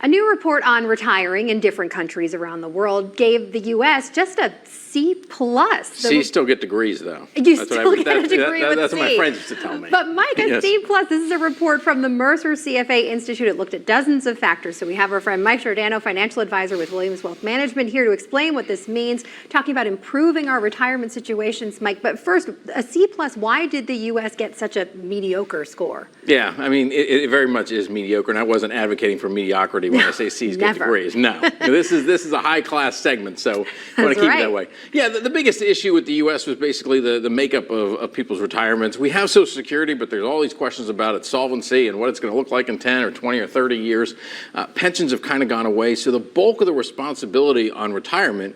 A new report on retiring in different countries around the world gave the U.S. just a C+. C still get degrees, though. You still get a degree with That's C. what my friends used to tell me. But Mike, a Yes. C+, this is a report from the Mercer CFA Institute. It looked at dozens of factors. So we have our friend Mike Giordano, financial advisor with Williams Wealth Management, here to explain what this means, talking about improving our retirement situations, Mike. But first, a C+, why did the U.S. get such a mediocre score? Yeah, I mean, it very much is mediocre, and I wasn't advocating for mediocrity when I say C's get degrees. No, this is a high-class segment, so I want to keep it that way. Yeah, the biggest issue with the U.S. was basically the makeup of people's retirements. We have Social Security, but there's all these questions about its solvency and what it's going to look like in 10 or 20 or 30 years. Pensions have kind of gone away, so the bulk of the responsibility on retirement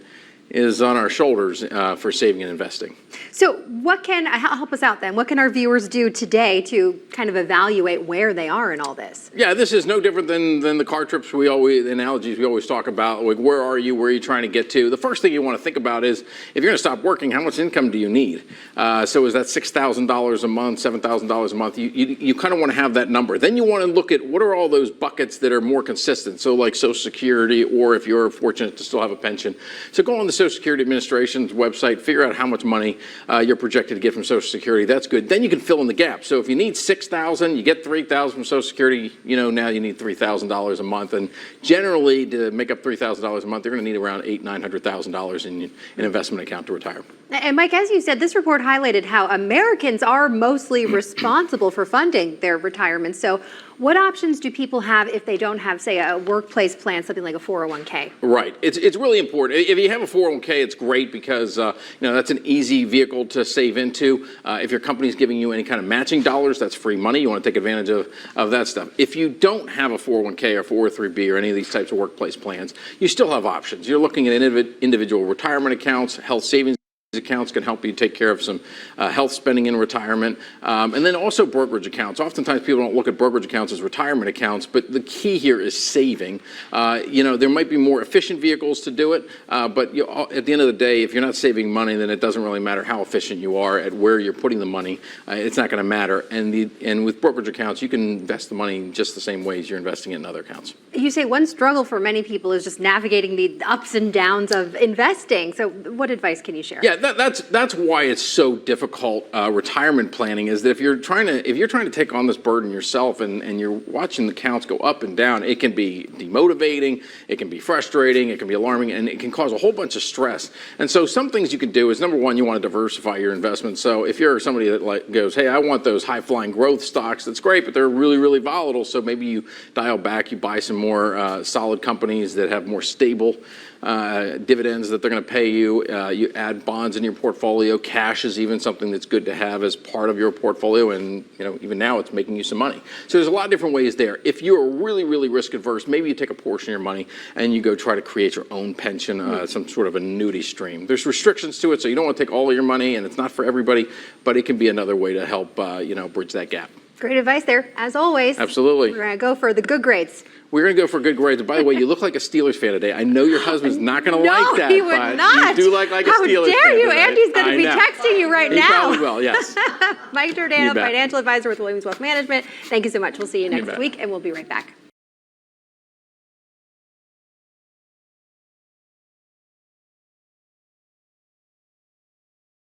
is on our shoulders for saving and investing. So what can help us out then? What can our viewers do today to kind of evaluate where they are in all this? Yeah, this is no different than the car trips the analogies we always talk about. Like, where are you trying to get to? The first thing you want to think about is, if you're going to stop working, how much income do you need? So is that $6,000 a month, $7,000 a month? You kind of want to have that number. Then you want to look at what are all those buckets that are more consistent. So like Social Security, or if you're fortunate to still have a pension. So go on the Social Security Administration's website, figure out how much money you're projected to get from Social Security. That's good. Then you can fill in the gap. So if you need $6,000, you get $3,000 from Social Security. Now you need $3,000 a month. And generally, to make up $3,000 a month, you're going to need around $900,000 in an investment account to retire. And Mike, as you said, this report highlighted how Americans are mostly responsible for funding their retirement. So what options do people have if they don't have, say, a workplace plan, something like a 401k? Right. It's really important. If you have a 401k, it's great because that's an easy vehicle to save into. If your company's giving you any kind of matching dollars, that's free money. You want to take advantage of that stuff. If you don't have a 401k or 403b or any of these types of workplace plans, you still have options. You're looking at individual retirement accounts, health savings accounts can help you take care of some health spending in retirement, and then also brokerage accounts. Oftentimes people don't look at brokerage accounts as retirement accounts, but the key here is saving. There might be more efficient vehicles to do it, but at the end of the day, if you're not saving money, then it doesn't really matter how efficient you are at where you're putting the money. It's not going to matter. And with brokerage accounts, you can invest the money just the same way as you're investing it in other accounts. You say one struggle for many people is just navigating the ups and downs of investing. So what advice can you share? Yeah. That's why it's so difficult. Retirement planning is that if you're trying to take on this burden yourself and you're watching the accounts go up and down, it can be demotivating, it can be frustrating, it can be alarming, and it can cause a whole bunch of stress. And so some things you can do is, number one, you want to diversify your investments. So if you're somebody that goes, hey, I want those high flying growth stocks, that's great, but they're really, really volatile. So maybe you dial back, you buy some more solid companies that have more stable dividends that they're going to pay you. You add bonds in your portfolio. Cash is even something that's good to have as part of your portfolio, and even now it's making you some money. So there's a lot of different ways there. If you're really, really risk adverse, maybe you take a portion of your money and you go try to create your own pension, some sort of annuity stream. There's restrictions to it, so you don't want to take all of your money, and it's not for everybody, but it can be another way to help bridge that gap. Great advice there, as always. Absolutely. We're going to go for the good grades. We're going to go for good grades. By the way, you look like a Steelers fan today. I know your husband's not going to like that. No, he would but not. You do like a Steelers fan. How dare you? Today. Andy's going to be texting you right now. He probably will, yes. Mike Giordano, financial advisor with Williams Wealth Management. Thank you so much. We'll see you next week, and we'll be right back.